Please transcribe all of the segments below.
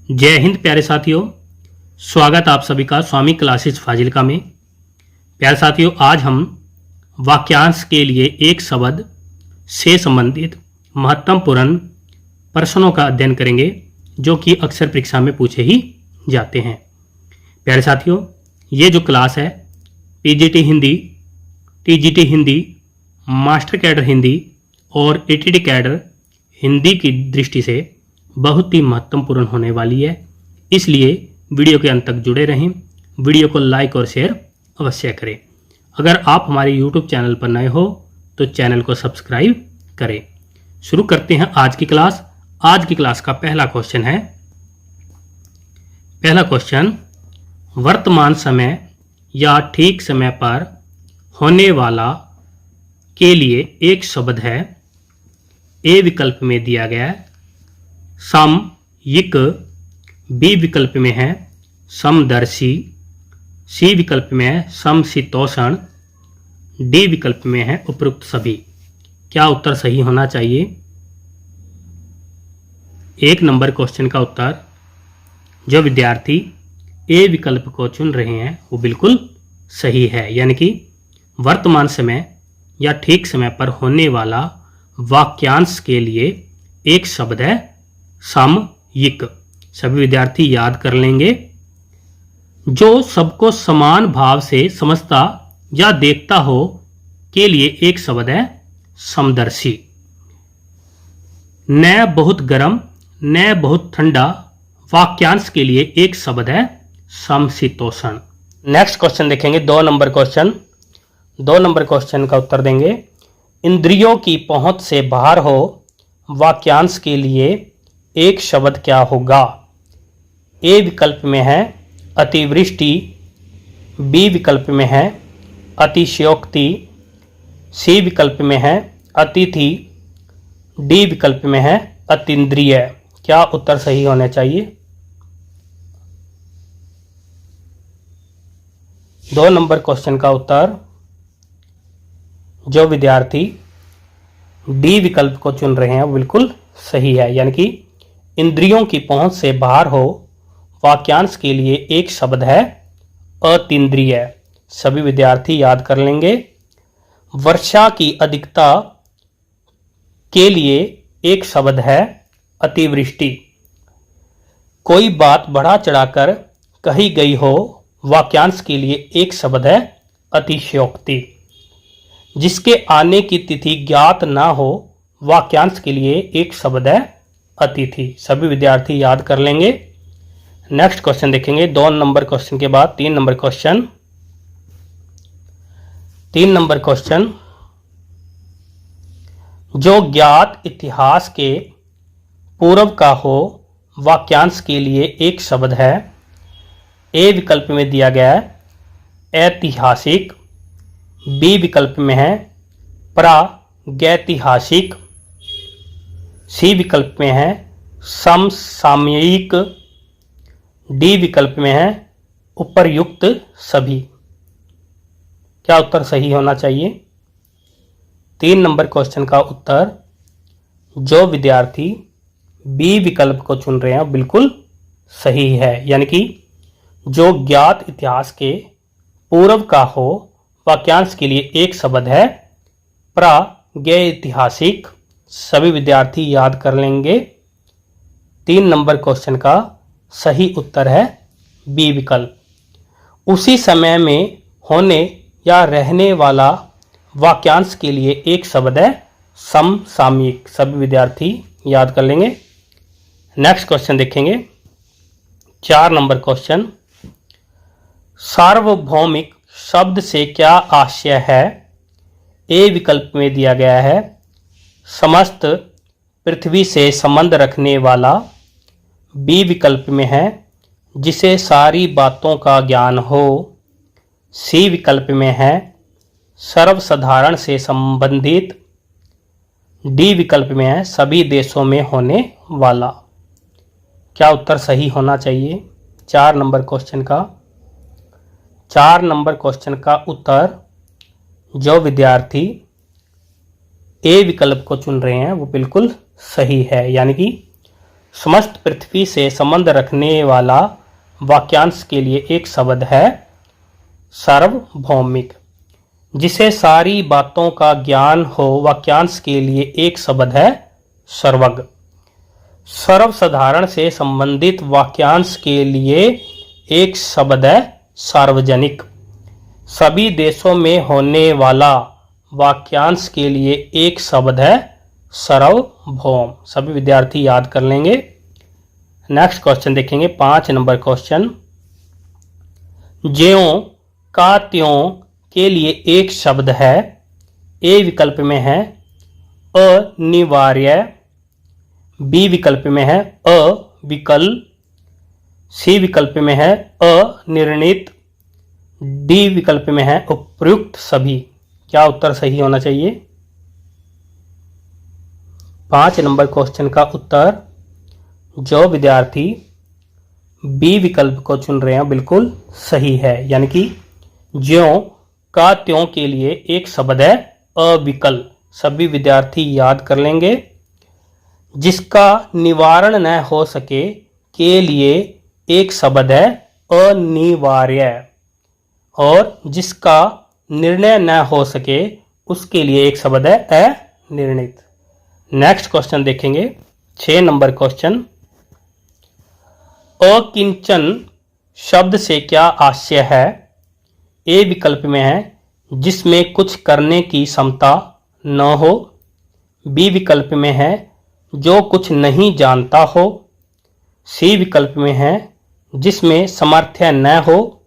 जय हिंद प्यारे साथियों, स्वागत आप सभी का स्वामी क्लासेस फाजिलका में। प्यारे साथियों, आज हम वाक्यांश के लिए एक शब्द से संबंधित महत्वपूर्ण प्रश्नों का अध्ययन करेंगे जो कि अक्सर परीक्षा में पूछे ही जाते हैं। प्यारे साथियों, ये जो क्लास है PGT Hindi, TGT Hindi, master cadre Hindi और एटीडी कैडर हिंदी की दृष्टि से बहुत ही महत्वपूर्ण होने वाली है, इसलिए वीडियो के अंत तक जुड़े रहें। वीडियो को लाइक और शेयर अवश्य करें। अगर आप हमारे यूट्यूब चैनल पर नए हो तो चैनल को सब्सक्राइब करें। शुरू करते हैं आज की क्लास। आज की क्लास का पहला क्वेश्चन है। पहला क्वेश्चन, वर्तमान समय या ठीक समय पर होने वाला के लिए एक शब्द है। ए विकल्प में दिया गया है समयिक, बी विकल्प में है समदर्शी, सी विकल्प में है समशीतोष्ण, डी विकल्प में है उपरोक्त सभी। क्या उत्तर सही होना चाहिए? एक नंबर क्वेश्चन का उत्तर जो विद्यार्थी ए विकल्प को चुन रहे हैं वो बिल्कुल सही है, यानी कि वर्तमान समय या ठीक समय पर होने वाला वाक्यांश के लिए एक शब्द है समयिक। सभी विद्यार्थी याद कर लेंगे। जो सबको समान भाव से समझता या देखता हो के लिए एक शब्द है समदर्शी। न बहुत गर्म न बहुत ठंडा वाक्यांश के लिए एक शब्द है समशीतोष्ण। नेक्स्ट क्वेश्चन देखेंगे, 2 नंबर क्वेश्चन। 2 नंबर क्वेश्चन का उत्तर देंगे, इंद्रियों की पहुंच से बाहर हो वाक्यांश के लिए एक शब्द क्या होगा? ए विकल्प में है अतिवृष्टि, बी विकल्प में है अतिशयोक्ति, सी विकल्प में है अतिथि, डी विकल्प में है अतीन्द्रिय। क्या उत्तर सही होने चाहिए? 2 नंबर क्वेश्चन का उत्तर जो विद्यार्थी डी विकल्प को चुन रहे हैं वो बिल्कुल सही है, यानी कि इंद्रियों की पहुंच से बाहर हो वाक्यांश के लिए एक शब्द है अतीन्द्रिय। सभी विद्यार्थी याद कर लेंगे। वर्षा की अधिकता के लिए एक शब्द है अतिवृष्टि। कोई बात बढ़ा चढ़ाकर कही गई हो वाक्यांश के लिए एक शब्द है अतिशयोक्ति। जिसके आने की तिथि ज्ञात ना हो वाक्यांश के लिए एक शब्द है अतिथि। सभी विद्यार्थी याद कर लेंगे। नेक्स्ट क्वेश्चन देखेंगे। 2 नंबर क्वेश्चन के बाद 3 नंबर क्वेश्चन। 3 नंबर क्वेश्चन, जो ज्ञात इतिहास के पूर्व का हो वाक्यांश के लिए एक शब्द है। ए विकल्प में दिया गया है ऐतिहासिक, बी विकल्प में है प्रागैतिहासिक, सी विकल्प में है समसामयिक, डी विकल्प में है उपर्युक्त सभी। क्या उत्तर सही होना चाहिए? 3 नंबर क्वेश्चन का उत्तर जो विद्यार्थी बी विकल्प को चुन रहे हैं बिल्कुल सही है, यानी कि जो ज्ञात इतिहास के पूर्व का हो वाक्यांश के लिए एक शब्द है प्रागैतिहासिक। सभी विद्यार्थी याद कर लेंगे। 3 नंबर क्वेश्चन का सही उत्तर है बी विकल्प। उसी समय में होने या रहने वाला वाक्यांश के लिए एक शब्द है समसामयिक। सभी विद्यार्थी याद कर लेंगे। नेक्स्ट क्वेश्चन देखेंगे। 4 नंबर क्वेश्चन, सार्वभौमिक शब्द से क्या आशय है? ए विकल्प में दिया गया है समस्त पृथ्वी से संबंध रखने वाला, बी विकल्प में है जिसे सारी बातों का ज्ञान हो, सी विकल्प में है सर्वसाधारण से संबंधित, डी विकल्प में है सभी देशों में होने वाला। क्या उत्तर सही होना चाहिए? 4 नंबर क्वेश्चन का 4 नंबर क्वेश्चन का उत्तर जो विद्यार्थी ए विकल्प को चुन रहे हैं वो बिल्कुल सही है, यानी कि समस्त पृथ्वी से संबंध रखने वाला वाक्यांश के लिए एक शब्द है सार्वभौमिक। जिसे सारी बातों का ज्ञान हो वाक्यांश के लिए एक शब्द है सर्वज्ञ। सर्वसाधारण से संबंधित वाक्यांश के लिए एक शब्द है सार्वजनिक। सभी देशों में होने वाला वाक्यांश के लिए एक शब्द है सार्वभौम। सभी विद्यार्थी याद कर लेंगे। नेक्स्ट क्वेश्चन देखेंगे 5 नंबर क्वेश्चन। ज्यों का त्यों के लिए एक शब्द है। ए विकल्प में है अनिवार्य, बी विकल्प में है अविकल, सी विकल्प में है अनिर्णित, डी विकल्प में है उपयुक्त सभी। क्या उत्तर सही होना चाहिए? 5 नंबर क्वेश्चन का उत्तर जो विद्यार्थी बी विकल्प को चुन रहे हैं बिल्कुल सही है, यानी कि ज्यों का त्यों के लिए एक शब्द है अविकल। सभी विद्यार्थी याद कर लेंगे। जिसका निवारण न हो सके के लिए एक शब्द है अनिवार्य, और जिसका निर्णय न हो सके उसके लिए एक शब्द है अनिर्णित। नेक्स्ट क्वेश्चन देखेंगे 6 नंबर क्वेश्चन। अकिंचन शब्द से क्या आशय है? ए विकल्प में है जिसमें कुछ करने की क्षमता न हो, बी विकल्प में है जो कुछ नहीं जानता हो, सी विकल्प में है जिसमें सामर्थ्य न हो,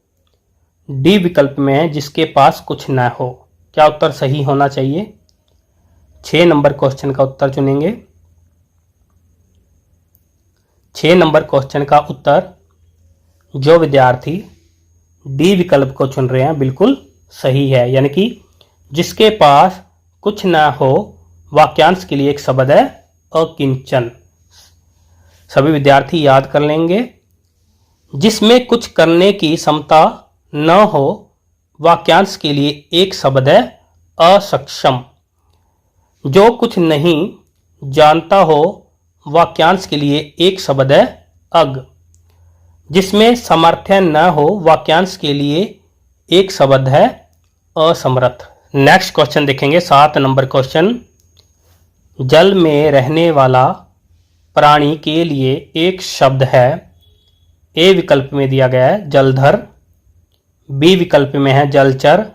डी विकल्प में है जिसके पास कुछ न हो। क्या उत्तर सही होना चाहिए? 6 नंबर क्वेश्चन का उत्तर चुनेंगे। 6 नंबर क्वेश्चन का उत्तर जो विद्यार्थी डी विकल्प को चुन रहे हैं बिल्कुल सही है, यानी कि जिसके पास कुछ न हो वाक्यांश के लिए एक शब्द है अकिंचन। सभी विद्यार्थी याद कर लेंगे। जिसमें कुछ करने की क्षमता न हो वाक्यांश के लिए एक शब्द है असक्षम। जो कुछ नहीं जानता हो वाक्यांश के लिए एक शब्द है अज्ञ। जिसमें सामर्थ्य न हो वाक्यांश के लिए एक शब्द है असमर्थ। नेक्स्ट क्वेश्चन देखेंगे 7 नंबर क्वेश्चन। जल में रहने वाला प्राणी के लिए एक शब्द है। ए विकल्प में दिया गया है जलधर, बी विकल्प में है जलचर,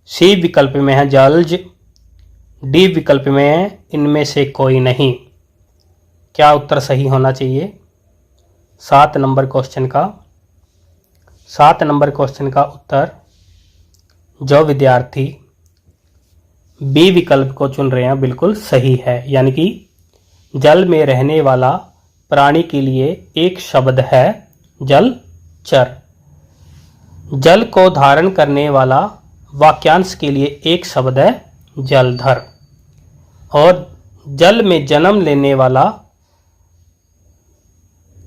सी विकल्प में है जलज, डी विकल्प में है इनमें से कोई नहीं। क्या उत्तर सही होना चाहिए? 7 नंबर क्वेश्चन का उत्तर जो विद्यार्थी बी विकल्प को चुन रहे हैं बिल्कुल सही है, यानी कि जल में रहने वाला प्राणी के लिए एक शब्द है जलचर। जल को धारण करने वाला वाक्यांश के लिए एक शब्द है जलधर, और जल में जन्म लेने वाला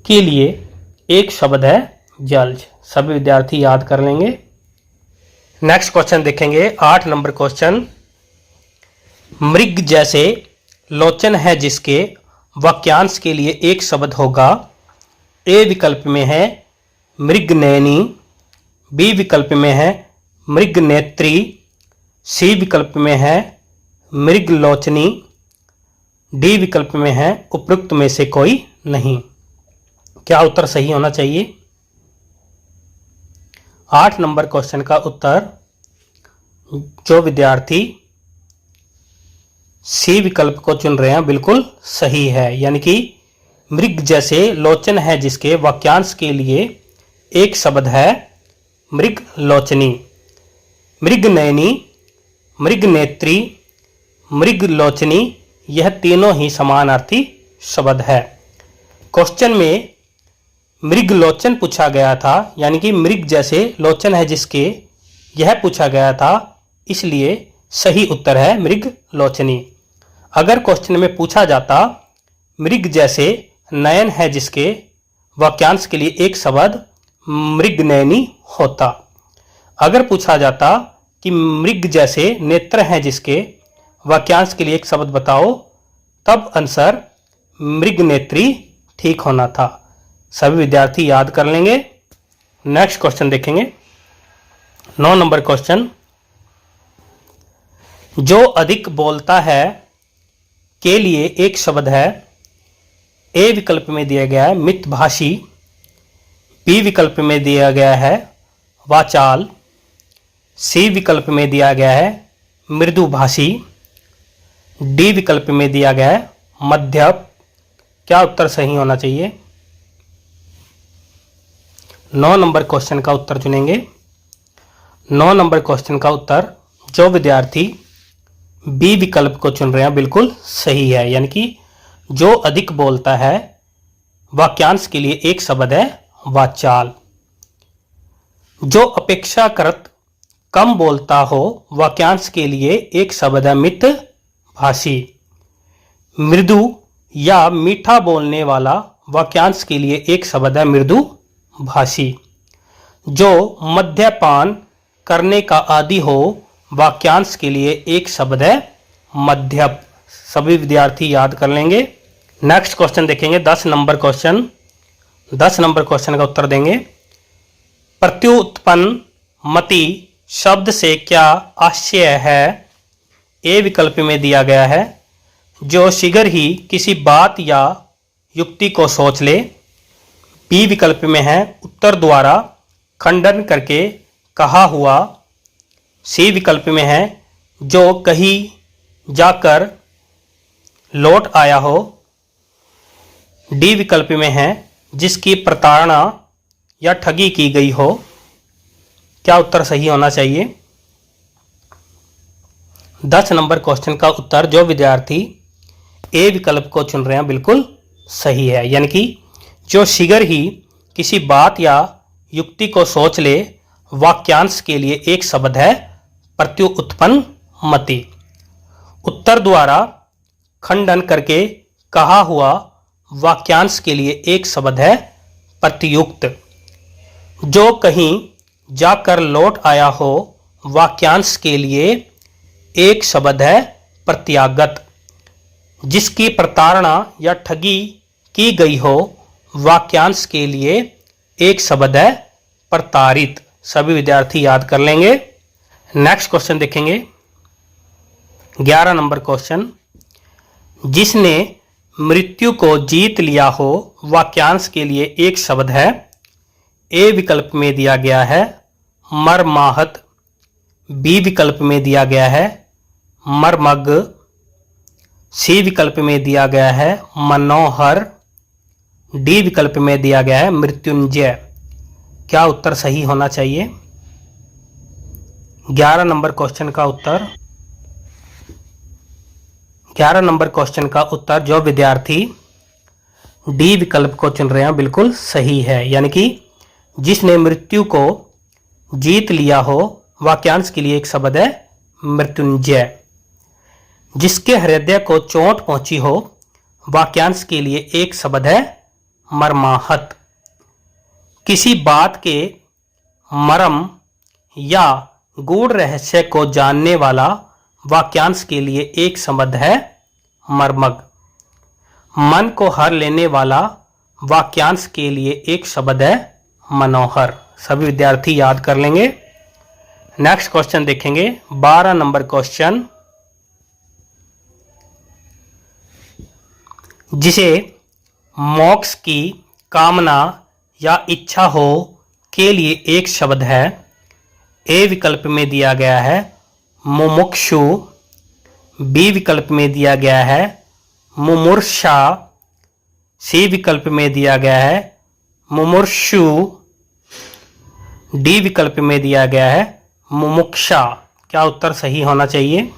के लिए एक शब्द है जलज। सभी विद्यार्थी याद कर लेंगे। नेक्स्ट क्वेश्चन देखेंगे 8 नंबर क्वेश्चन। मृग जैसे लोचन है जिसके वाक्यांश के लिए एक शब्द होगा। ए विकल्प में है मृगनयनी, बी विकल्प में है मृगनेत्री, सी विकल्प में है मृगलोचनी, डी विकल्प में है उपयुक्त में से कोई नहीं। क्या उत्तर सही होना चाहिए? 8 नंबर क्वेश्चन का उत्तर जो विद्यार्थी सी विकल्प को चुन रहे हैं बिल्कुल सही है, यानी कि मृग जैसे लोचन है जिसके वाक्यांश के लिए एक शब्द है मृगलोचनी। मृगनयनी, मृगनेत्री, मृगलोचनी यह तीनों ही समानार्थी शब्द है। क्वेश्चन में मृगलोचन पूछा गया था, यानी कि मृग जैसे लोचन है जिसके यह पूछा गया था, इसलिए सही उत्तर है मृगलोचनी। अगर क्वेश्चन में पूछा जाता मृग जैसे नयन है जिसके वाक्यांश के लिए एक शब्द मृगनयनी होता। अगर पूछा जाता कि मृग जैसे नेत्र हैं जिसके वाक्यांश के लिए एक शब्द बताओ, तब आंसर मृगनेत्री ठीक होना था। सभी विद्यार्थी याद कर लेंगे। नेक्स्ट क्वेश्चन देखेंगे, 9 नंबर क्वेश्चन। जो अधिक बोलता है के लिए एक शब्द है। ए विकल्प में दिया गया है मितभाषी, बी विकल्प में दिया गया है वाचाल, सी विकल्प में दिया गया है मृदुभाषी, डी विकल्प में दिया गया है मध्यम। क्या उत्तर सही होना चाहिए? 9 नंबर क्वेश्चन का उत्तर चुनेंगे। 9 नंबर क्वेश्चन का उत्तर जो विद्यार्थी बी विकल्प को चुन रहे हैं बिल्कुल सही है, यानी कि जो अधिक बोलता है वाक्यांश के लिए एक शब्द है वाचाल। जो अपेक्षाकृत कम बोलता हो वाक्यांश के लिए एक शब्द है मितभाषी। मृदु या मीठा बोलने वाला वाक्यांश के लिए एक शब्द है मृदुभाषी। जो मद्यपान करने का आदी हो वाक्यांश के लिए एक शब्द है मध्यप। सभी विद्यार्थी याद कर लेंगे। नेक्स्ट क्वेश्चन देखेंगे, 10 नंबर क्वेश्चन। 10 नंबर क्वेश्चन का उत्तर देंगे। प्रत्युत्पन्न मति शब्द से क्या आशय है? ए विकल्प में दिया गया है जो शीघ्र ही किसी बात या युक्ति को सोच ले। बी विकल्प में है उत्तर द्वारा खंडन करके कहा हुआ। सी विकल्प में है जो कहीं जाकर लौट आया हो। डी विकल्प में है जिसकी प्रताड़ना या ठगी की गई हो। क्या उत्तर सही होना चाहिए? 10 नंबर क्वेश्चन का उत्तर जो विद्यार्थी ए विकल्प को चुन रहे हैं बिल्कुल सही है, यानी कि जो शीघ्र ही किसी बात या युक्ति को सोच ले वाक्यांश के लिए एक शब्द है प्रत्युत्पन्न मति। उत्तर द्वारा खंडन करके कहा हुआ वाक्यांश के लिए एक शब्द है प्रत्युक्त। जो कहीं जाकर लौट आया हो वाक्यांश के लिए एक शब्द है प्रत्यागत। जिसकी प्रताड़ना या ठगी की गई हो वाक्यांश के लिए एक शब्द है प्रताड़ित। सभी विद्यार्थी याद कर लेंगे। नेक्स्ट क्वेश्चन देखेंगे, 11 नंबर क्वेश्चन। जिसने मृत्यु को जीत लिया हो वाक्यांश के लिए एक शब्द है। ए विकल्प में दिया गया है मर्माहत, बी विकल्प में दिया गया है मर्मग, सी विकल्प में दिया गया है मनोहर, डी विकल्प में दिया गया है मृत्युंजय। क्या उत्तर सही होना चाहिए? 11 नंबर क्वेश्चन का उत्तर 11 नंबर क्वेश्चन का उत्तर जो विद्यार्थी डी विकल्प को चुन रहे हैं बिल्कुल सही है, यानी कि जिसने मृत्यु को जीत लिया हो वाक्यांश के लिए एक शब्द है मृत्युंजय। जिसके हृदय को चोट पहुंची हो वाक्यांश के लिए एक शब्द है मर्माहत। किसी बात के मर्म या गूढ़ रहस्य को जानने वाला वाक्यांश के लिए एक शब्द है मर्मग। मन को हर लेने वाला वाक्यांश के लिए एक शब्द है मनोहर। सभी विद्यार्थी याद कर लेंगे। नेक्स्ट क्वेश्चन देखेंगे, 12 नंबर क्वेश्चन। जिसे मोक्ष की कामना या इच्छा हो के लिए एक शब्द है। ए विकल्प में दिया गया है मुमुक्षु, बी विकल्प में दिया गया है मुमूर्षा, सी विकल्प में दिया गया है मुमूर्षु, डी विकल्प में दिया गया है मुमुक्षा। क्या उत्तर सही होना चाहिए?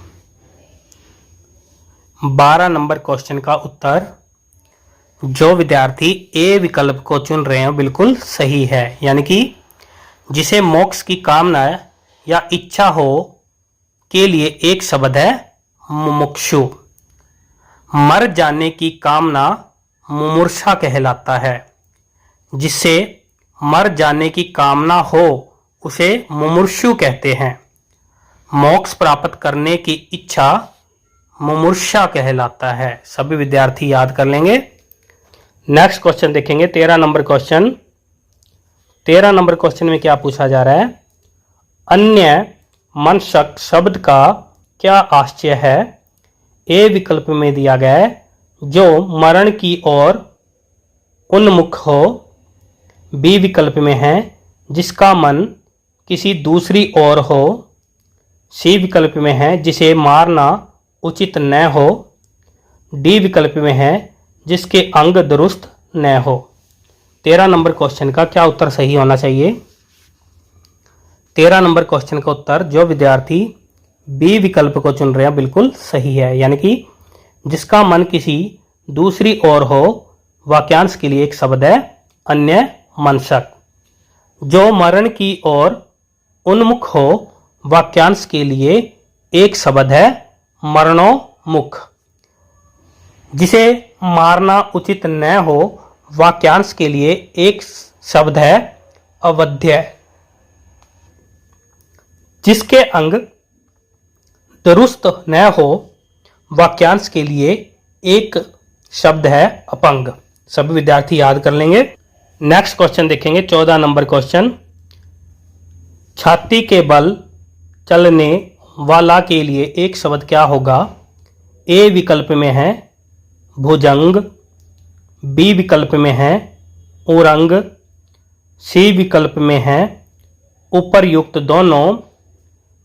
12 नंबर क्वेश्चन का उत्तर जो विद्यार्थी ए विकल्प को चुन रहे हैं बिल्कुल सही है, यानी कि जिसे मोक्ष की कामना या इच्छा हो के लिए एक शब्द है मुमुक्षु। मर जाने की कामना मुमूर्षा कहलाता है। जिससे मर जाने की कामना हो उसे मुमुक्षु कहते हैं। मोक्ष प्राप्त करने की इच्छा मुमूर्षा कहलाता है। सभी विद्यार्थी याद कर लेंगे। नेक्स्ट क्वेश्चन देखेंगे 13 नंबर क्वेश्चन। 13 नंबर क्वेश्चन में क्या पूछा जा रहा है, अन्य मनशक शब्द का क्या आशय है। ए विकल्प में दिया गया है जो मरण की ओर उन्मुख हो। बी विकल्प में है जिसका मन किसी दूसरी ओर हो। सी विकल्प में है जिसे मारना उचित न हो। डी विकल्प में है जिसके अंग दुरुस्त न हो। 13 नंबर क्वेश्चन का क्या उत्तर सही होना चाहिए। 13 नंबर क्वेश्चन का उत्तर जो विद्यार्थी बी विकल्प को चुन रहे हैं बिल्कुल सही है, यानी कि जिसका मन किसी दूसरी ओर हो, वाक्यांश के लिए एक शब्द है अन्य मनशक। जो मरण की ओर उन्मुख हो, वाक्यांश के लिए एक शब्द है मरणोमुख। जिसे मारना उचित न हो, वाक्यांश के लिए एक शब्द है अवध्य। जिसके अंग दुरुस्त न हो, वाक्यांश के लिए एक शब्द है अपंग। सभी विद्यार्थी याद कर लेंगे। नेक्स्ट क्वेश्चन देखेंगे 14 नंबर क्वेश्चन। छाती के बल चलने वाला के लिए एक शब्द क्या होगा। ए विकल्प में है भुजंग। बी विकल्प में है उरंग। सी विकल्प में है उपर्युक्त दोनों।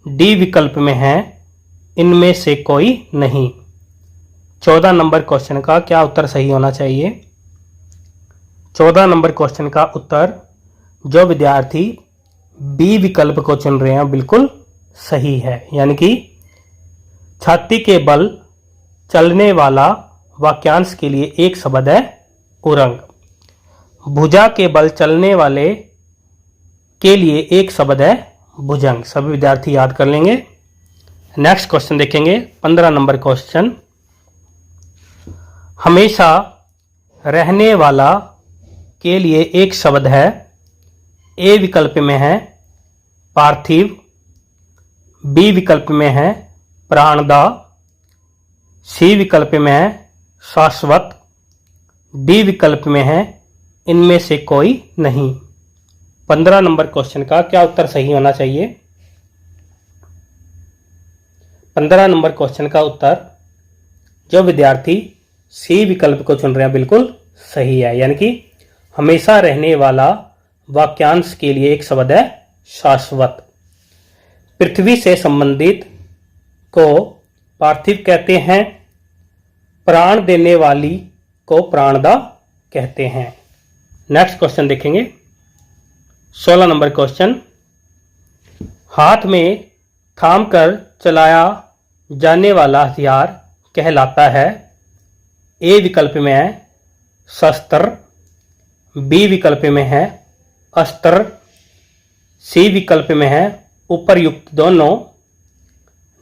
डी विकल्प में है इनमें से कोई नहीं। 14 नंबर क्वेश्चन का क्या उत्तर सही होना चाहिए। 14 नंबर क्वेश्चन का उत्तर जो विद्यार्थी बी विकल्प को चुन रहे हैं बिल्कुल सही है, यानी कि छाती के बल चलने वाला वाक्यांश के लिए एक शब्द है उरंग। भुजा के बल चलने वाले के लिए एक शब्द है भुजंग। सभी विद्यार्थी याद कर लेंगे। नेक्स्ट क्वेश्चन देखेंगे 15 नंबर क्वेश्चन। हमेशा रहने वाला के लिए एक शब्द है। ए विकल्प में है पार्थिव। बी विकल्प में है प्राणदा। सी विकल्प में है शाश्वत। डी विकल्प में है इनमें से कोई नहीं। 15 नंबर क्वेश्चन का क्या उत्तर सही होना चाहिए। 15 नंबर क्वेश्चन का उत्तर जो विद्यार्थी सी विकल्प को चुन रहे हैं बिल्कुल सही है, यानी कि हमेशा रहने वाला वाक्यांश के लिए एक शब्द है शाश्वत। पृथ्वी से संबंधित को पार्थिव कहते हैं। प्राण देने वाली को प्राणदा कहते हैं। नेक्स्ट क्वेश्चन देखेंगे 16 नंबर क्वेश्चन। हाथ में थामकर चलाया जाने वाला हथियार कहलाता है। ए विकल्प में है शस्त्र। बी विकल्प में है अस्त्र। सी विकल्प में है उपर्युक्त दोनों।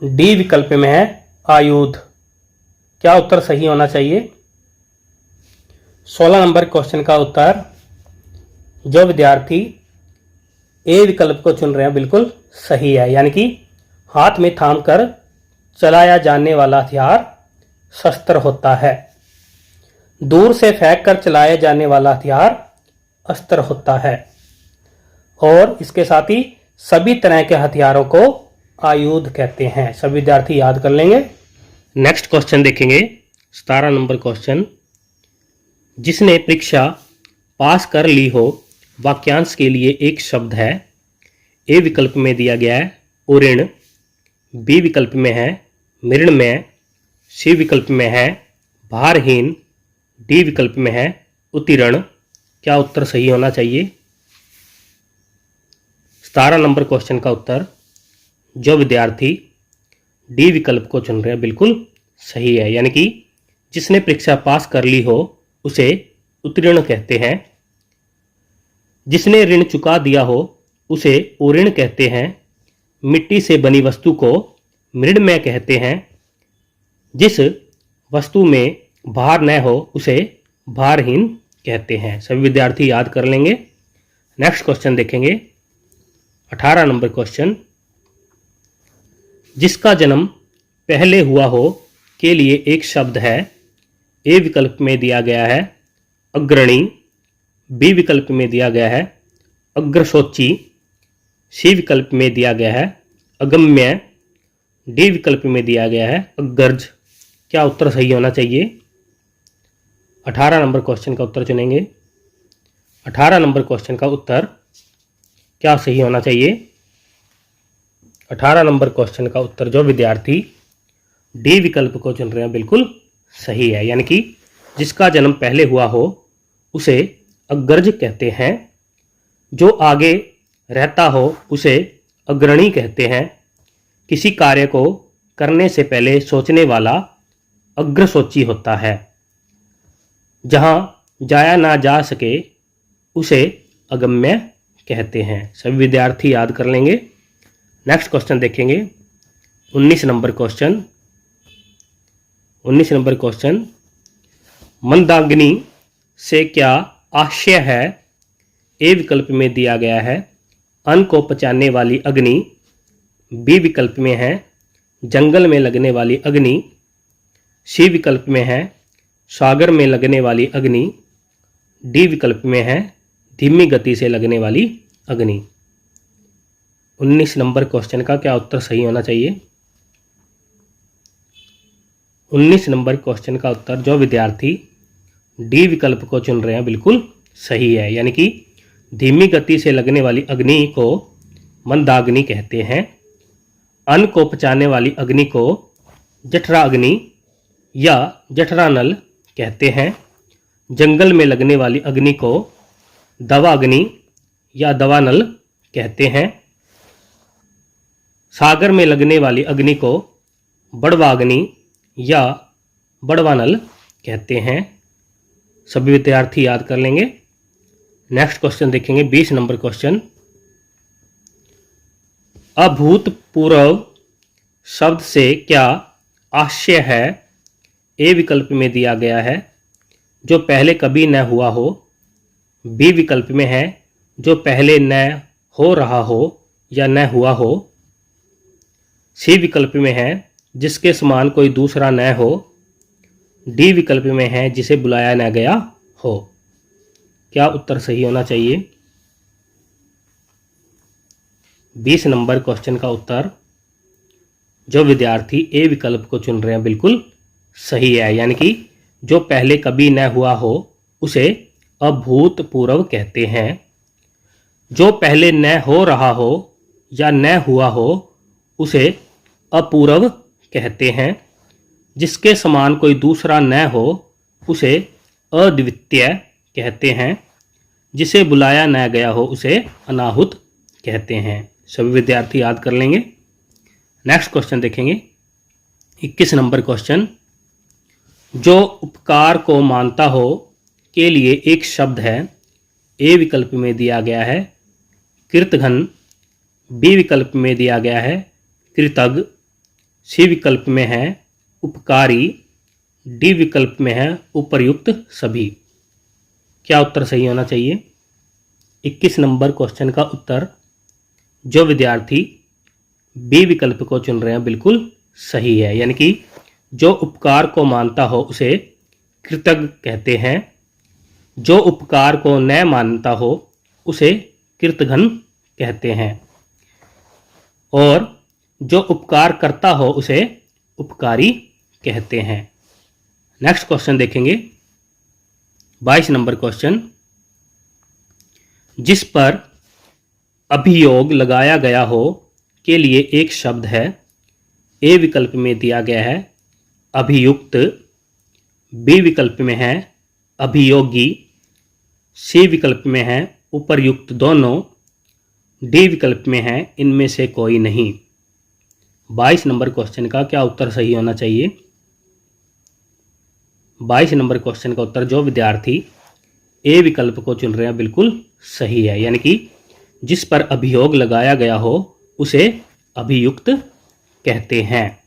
डी विकल्प में है आयुध। क्या उत्तर सही होना चाहिए। 16 नंबर क्वेश्चन का उत्तर जो विद्यार्थी ए विकल्प को चुन रहे हैं बिल्कुल सही है, यानी कि हाथ में थामकर चलाया जाने वाला हथियार शस्त्र होता है। दूर से फेंक कर चलाया जाने वाला हथियार अस्त्र होता है। और इसके साथ ही सभी तरह के हथियारों को आयुध कहते हैं। सभी विद्यार्थी याद कर लेंगे। नेक्स्ट क्वेश्चन देखेंगे 17 नंबर क्वेश्चन। जिसने परीक्षा पास कर ली हो, वाक्यांश के लिए एक शब्द है। ए विकल्प में दिया गया है उऋण। बी विकल्प में है मृण्मय। सी विकल्प में है भारहीन। डी विकल्प में है उत्तीर्ण। क्या उत्तर सही होना चाहिए। 17 नंबर क्वेश्चन का उत्तर जो विद्यार्थी डी विकल्प को चुन रहे हैं बिल्कुल सही है, यानी कि जिसने परीक्षा पास कर ली हो उसे उत्तीर्ण कहते हैं। जिसने ऋण चुका दिया हो उसे उऋण कहते हैं। मिट्टी से बनी वस्तु को मृण्मय कहते हैं। जिस वस्तु में भार न हो उसे भारहीन कहते हैं। सभी विद्यार्थी याद कर लेंगे। नेक्स्ट क्वेश्चन देखेंगे 18 नंबर क्वेश्चन। जिसका जन्म पहले हुआ हो के लिए एक शब्द है। ए विकल्प में दिया गया है अग्रणी, बी विकल्प में दिया गया है अग्रसोची, सी विकल्प में दिया गया है अगम्य, डी विकल्प में दिया गया है अग्रज। क्या उत्तर सही होना चाहिए? 18 नंबर क्वेश्चन का उत्तर चुनेंगे। 18 नंबर क्वेश्चन का उत्तर क्या सही होना चाहिए? 18 नंबर क्वेश्चन का उत्तर जो विद्यार्थी डी विकल्प को चुन रहे हैं बिल्कुल सही है, यानी कि जिसका जन्म पहले हुआ हो उसे अग्रज कहते हैं, जो आगे रहता हो उसे अग्रणी कहते हैं, किसी कार्य को करने से पहले सोचने वाला अग्रसोची होता है, जहां जाया ना जा सके उसे अगम्य कहते हैं। सभी विद्यार्थी याद कर लेंगे। नेक्स्ट क्वेश्चन देखेंगे 19 नंबर क्वेश्चन। 19 नंबर क्वेश्चन, मंदाग्नि से क्या आशय है? ए विकल्प में दिया गया है अन्न को पचाने वाली अग्नि, बी विकल्प में है जंगल में लगने वाली अग्नि, सी विकल्प में है सागर में लगने वाली अग्नि, डी विकल्प में है धीमी गति से लगने वाली अग्नि। 19 नंबर क्वेश्चन का क्या उत्तर सही होना चाहिए? 19 नंबर क्वेश्चन का उत्तर जो विद्यार्थी डी विकल्प को चुन रहे हैं बिल्कुल सही है, यानी कि धीमी गति से लगने वाली अग्नि को मंदाग्नि कहते हैं, अन्न को पचाने वाली अग्नि को जठरा अग्नि या जठरानल कहते हैं, जंगल में लगने वाली अग्नि को दवा अग्नि या दवानल कहते हैं, सागर में लगने वाली अग्नि को बड़वा अग्नि या बड़वानल कहते हैं। सभी विद्यार्थी याद कर लेंगे। नेक्स्ट क्वेश्चन देखेंगे 20 नंबर क्वेश्चन, अभूतपूर्व शब्द से क्या आशय है? ए विकल्प में दिया गया है जो पहले कभी न हुआ हो, बी विकल्प में है जो पहले न हो रहा हो या न हुआ हो, सी विकल्प में है जिसके समान कोई दूसरा न हो, डी विकल्प में है जिसे बुलाया न गया हो। क्या उत्तर सही होना चाहिए? 20 नंबर क्वेश्चन का उत्तर जो विद्यार्थी ए विकल्प को चुन रहे हैं बिल्कुल सही है, यानी कि जो पहले कभी न हुआ हो उसे अभूतपूर्व कहते हैं, जो पहले न हो रहा हो या न हुआ हो उसे अपूर्व कहते हैं, जिसके समान कोई दूसरा न हो उसे अद्वितीय कहते हैं, जिसे बुलाया न गया हो उसे अनाहुत कहते हैं। सभी विद्यार्थी याद कर लेंगे। नेक्स्ट क्वेश्चन देखेंगे 21 नंबर क्वेश्चन, जो उपकार को मानता हो के लिए एक शब्द है। ए विकल्प में दिया गया है कृतघ्न, बी विकल्प में दिया गया है कृतज्ञ, सी विकल्प में है उपकारी, डी विकल्प में है उपर्युक्त सभी। क्या उत्तर सही होना चाहिए? 21 नंबर क्वेश्चन का उत्तर जो विद्यार्थी बी विकल्प को चुन रहे हैं बिल्कुल सही है, यानी कि जो उपकार को मानता हो उसे कृतज्ञ कहते हैं, जो उपकार को न मानता हो उसे कृतघ्न कहते हैं, और जो उपकार करता हो उसे उपकारी कहते हैं। नेक्स्ट क्वेश्चन देखेंगे 22 नंबर क्वेश्चन, जिस पर अभियोग लगाया गया हो के लिए एक शब्द है। ए विकल्प में दिया गया है अभियुक्त, बी विकल्प में है अभियोगी, सी विकल्प में है उपर्युक्त दोनों, डी विकल्प में है इनमें से कोई नहीं। 22 नंबर क्वेश्चन का क्या उत्तर सही होना चाहिए? 22 नंबर क्वेश्चन का उत्तर जो विद्यार्थी ए विकल्प को चुन रहे हैं बिल्कुल सही है, यानी कि जिस पर अभियोग लगाया गया हो उसे अभियुक्त कहते हैं,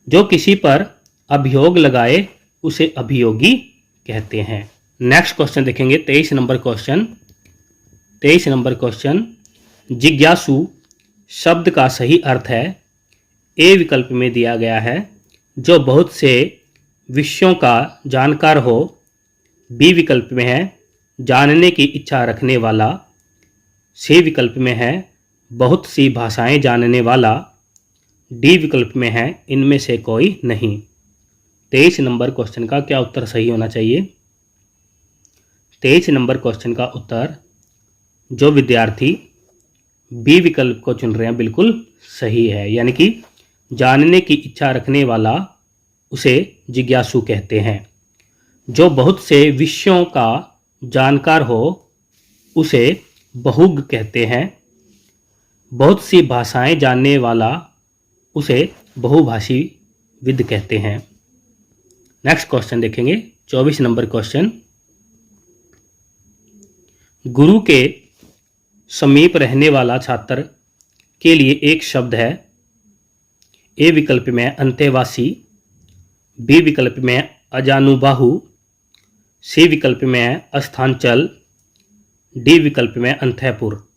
जो किसी पर अभियोग लगाए उसे अभियोगी कहते हैं। नेक्स्ट क्वेश्चन देखेंगे 23 नंबर क्वेश्चन। 23 नंबर क्वेश्चन, जिज्ञासु शब्द का सही अर्थ है। ए विकल्प में दिया गया है जो बहुत से विषयों का जानकार हो, बी विकल्प में है जानने की इच्छा रखने वाला, सी विकल्प में है बहुत सी भाषाएं जानने वाला, डी विकल्प में है इनमें से कोई नहीं। 23 नंबर क्वेश्चन का क्या उत्तर सही होना चाहिए? 23 नंबर क्वेश्चन का उत्तर जो विद्यार्थी बी विकल्प को चुन रहे हैं बिल्कुल सही है, यानी कि जानने की इच्छा रखने वाला उसे जिज्ञासु कहते हैं। जो बहुत से विषयों का जानकार हो उसे बहुज्ञ कहते हैं। बहुत सी भाषाएं जानने वाला उसे बहुभाषी विद कहते हैं। नेक्स्ट क्वेश्चन देखेंगे 24 नंबर क्वेश्चन। गुरु के समीप रहने वाला छात्र के लिए एक शब्द है। ए विकल्प में अंतेवासी, बी विकल्प में अजानुबाहु, सी विकल्प में अस्थांचल, डी विकल्प में अंतःपुर।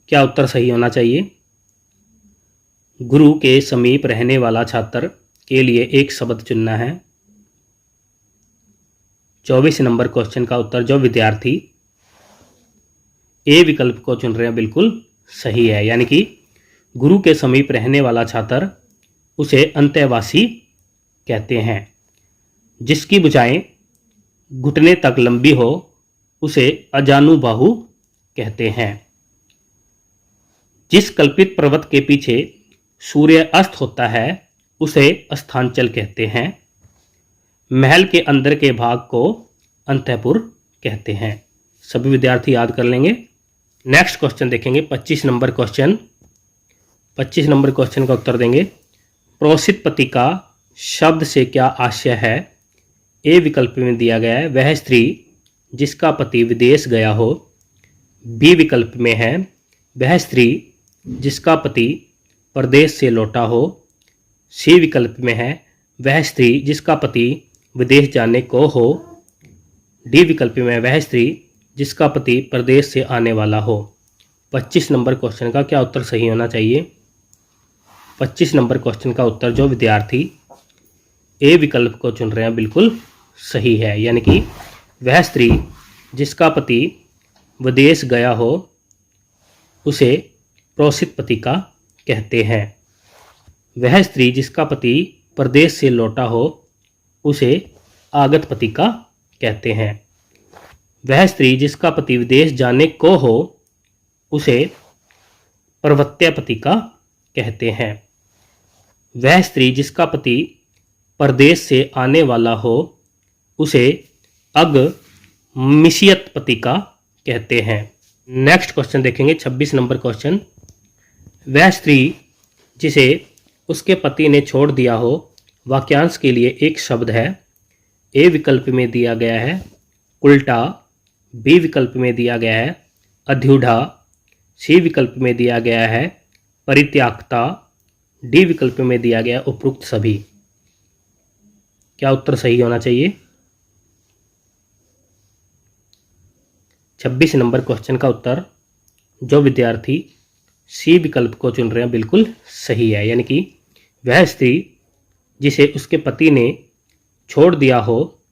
क्या उत्तर सही होना चाहिए? गुरु के समीप रहने वाला छात्र के लिए एक शब्द चुनना है। 24 नंबर क्वेश्चन का उत्तर जो विद्यार्थी ए विकल्प को चुन रहे हैं बिल्कुल सही है, यानी कि गुरु के समीप रहने वाला छात्र उसे अंतःवासी कहते हैं। जिसकी भुजाएं घुटने तक लंबी हो उसे अजानुबाहु कहते हैं। जिस कल्पित पर्वत के पीछे सूर्य अस्त होता है उसे अस्थांचल कहते हैं। महल के अंदर के भाग को अंतःपुर कहते हैं। सभी विद्यार्थी याद कर लेंगे। नेक्स्ट क्वेश्चन देखेंगे 25 नंबर क्वेश्चन। 25 नंबर क्वेश्चन का उत्तर देंगे। प्रोसित पति का शब्द से क्या आशय है? ए विकल्प में दिया गया है वह स्त्री जिसका पति विदेश गया हो। बी विकल्प में है वह स्त्री जिसका पति परदेश से लौटा हो। सी विकल्प में है वह स्त्री जिसका पति विदेश जाने को हो। डी विकल्प में वह स्त्री जिसका पति परदेश से आने वाला हो। 25 नंबर क्वेश्चन का क्या उत्तर सही होना चाहिए? 25 नंबर क्वेश्चन का उत्तर जो विद्यार्थी ए विकल्प को चुन रहे हैं बिल्कुल सही है, यानी कि वह स्त्री जिसका पति विदेश गया हो उसे प्रोसित पति का कहते हैं। वह स्त्री जिसका पति परदेश से लौटा हो उसे आगत पति का कहते हैं। वह स्त्री जिसका पति विदेश जाने को हो उसे प्रवृत्त्या पति का कहते हैं। वह स्त्री जिसका पति परदेश से आने वाला हो उसे अगमिष्यत पति का कहते हैं। नेक्स्ट क्वेश्चन देखेंगे 26 नंबर क्वेश्चन। वह स्त्री जिसे उसके पति ने छोड़ दिया हो वाक्यांश के लिए एक शब्द है। ए विकल्प में दिया गया है उल्टा, बी विकल्प में दिया गया है अध्युढ़ा, सी विकल्प में दिया गया है परित्यागता, डी विकल्प में दिया गया उपरोक्त सभी। क्या उत्तर सही होना चाहिए? 26 नंबर क्वेश्चन का उत्तर जो विद्यार्थी सी विकल्प को चुन रहे हैं बिल्कुल सही है, यानी कि वह स्त्री जिसे उसके पति ने छोड़ दिया हो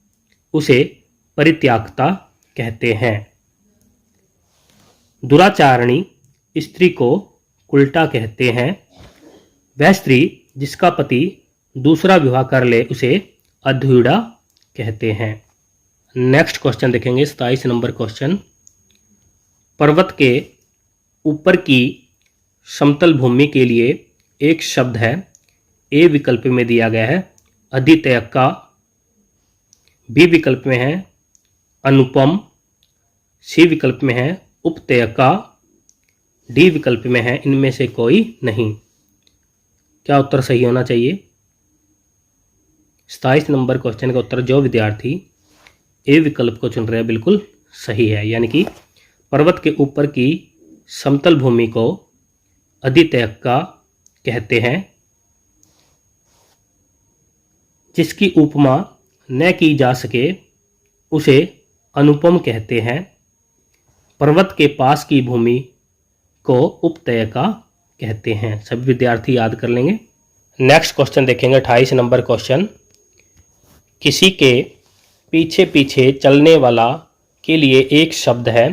उसे परित्यागता कहते हैं। दुराचारणी स्त्री को उल्टा कहते हैं। वह स्त्री जिसका पति दूसरा विवाह कर ले उसे अध्युढ़ा कहते हैं। नेक्स्ट क्वेश्चन देखेंगे 27 नंबर क्वेश्चन। पर्वत के ऊपर की समतल भूमि के लिए एक शब्द है। ए विकल्प में दिया गया है अधित्यका, बी विकल्प में है अनुपम, सी विकल्प में है उपत्यका, डी विकल्प में है इनमें से कोई नहीं। क्या उत्तर सही होना चाहिए? 27 नंबर क्वेश्चन का उत्तर जो विद्यार्थी ए विकल्प को चुन रहे हैं बिल्कुल सही है, यानी कि पर्वत के ऊपर की समतल भूमि को अधित्यका कहते हैं। जिसकी उपमा न की जा सके उसे अनुपम कहते हैं। पर्वत के पास की भूमि को उपत्यका कहते हैं। सभी विद्यार्थी याद कर लेंगे। नेक्स्ट क्वेश्चन देखेंगे 28 नंबर क्वेश्चन। किसी के पीछे पीछे चलने वाला के लिए एक शब्द है।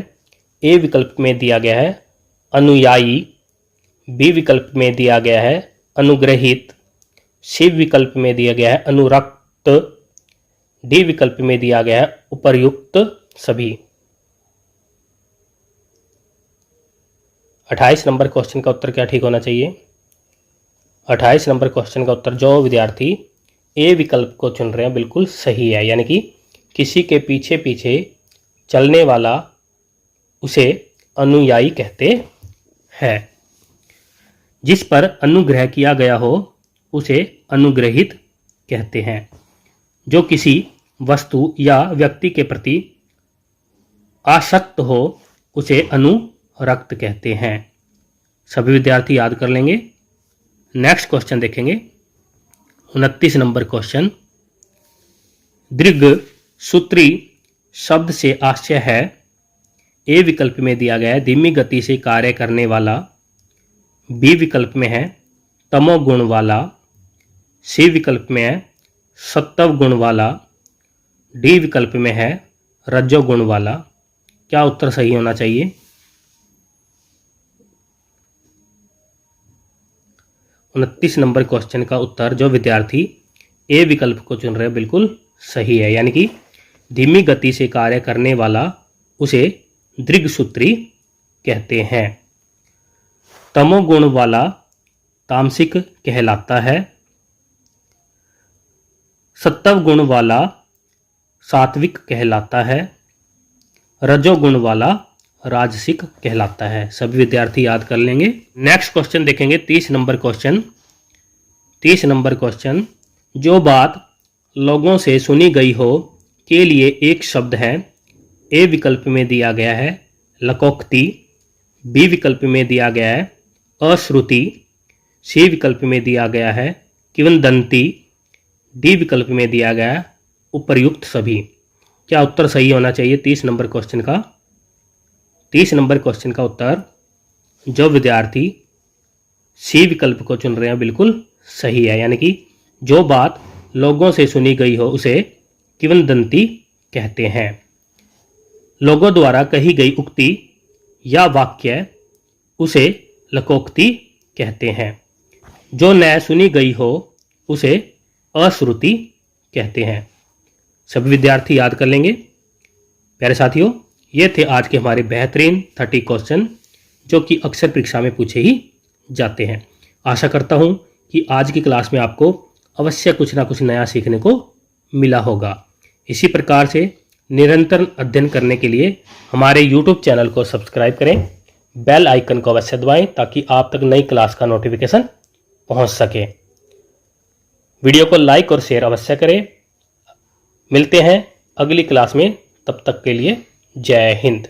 ए विकल्प में दिया गया है अनुयायी, बी विकल्प में दिया गया है अनुग्रहित, सी विकल्प में दिया गया है अनुरक्त, डी विकल्प में दिया गया है उपर्युक्त सभी। 28 नंबर क्वेश्चन का उत्तर क्या ठीक होना चाहिए? 28 नंबर क्वेश्चन का उत्तर जो विद्यार्थी ए विकल्प को चुन रहे हैं बिल्कुल सही है, यानी कि किसी के पीछे पीछे चलने वाला उसे अनुयायी कहते हैं। जिस पर अनुग्रह किया गया हो उसे अनुग्रहित कहते हैं। जो किसी वस्तु या व्यक्ति के प्रति आसक्त हो उसे अनुरक्त कहते हैं। सभी विद्यार्थी याद कर लेंगे। नेक्स्ट क्वेश्चन देखेंगे 29 नंबर क्वेश्चन। दीर्घ सूत्री शब्द से आशय है। ए विकल्प में दिया गया है धीमी गति से कार्य करने वाला, बी विकल्प में है तमोगुण वाला, सी विकल्प में है सत्व गुण वाला, डी विकल्प में है रजोगुण वाला। क्या उत्तर सही होना चाहिए? उनतीस नंबर क्वेश्चन का उत्तर जो विद्यार्थी ए विकल्प को चुन रहे हैं बिल्कुल सही है, यानी कि धीमी गति से कार्य करने वाला उसे दीर्घसूत्री कहते हैं। तमोगुण वाला तामसिक कहलाता है। सत्व गुण वाला सात्विक कहलाता है। रजोगुण वाला राजसिक कहलाता है। सभी विद्यार्थी याद कर लेंगे। नेक्स्ट क्वेश्चन देखेंगे 30 नंबर क्वेश्चन। 30 नंबर क्वेश्चन जो बात लोगों से सुनी गई हो के लिए एक शब्द है। ए विकल्प में दिया गया है लकोक्ति, बी विकल्प में दिया गया है अश्रुति, सी विकल्प में दिया गया है किंवदंती, डी विकल्प में दिया गया है उपर्युक्त सभी। क्या उत्तर सही होना चाहिए 30 नंबर क्वेश्चन का? 30 नंबर क्वेश्चन का उत्तर जो विद्यार्थी सी विकल्प को चुन रहे हैं बिल्कुल सही है, यानी कि जो बात लोगों से सुनी गई हो उसे किंवदंती कहते हैं। लोगों द्वारा कही गई उक्ति या वाक्य उसे लकोक्ति कहते हैं। जो न सुनी गई हो उसे अश्रुति कहते हैं। सभी विद्यार्थी याद कर लेंगे। प्यारे साथियों, ये थे आज के हमारे बेहतरीन 30 क्वेश्चन जो कि अक्सर परीक्षा में पूछे ही जाते हैं। आशा करता हूँ कि आज की क्लास में आपको अवश्य कुछ ना कुछ नया सीखने को मिला होगा। इसी प्रकार से निरंतर अध्ययन करने के लिए हमारे YouTube चैनल को सब्सक्राइब करें, बेल आइकन को अवश्य दबाएं ताकि आप तक नई क्लास का नोटिफिकेशन पहुंच सके। वीडियो को लाइक और शेयर अवश्य करें। मिलते हैं अगली क्लास में, तब तक के लिए जय हिंद।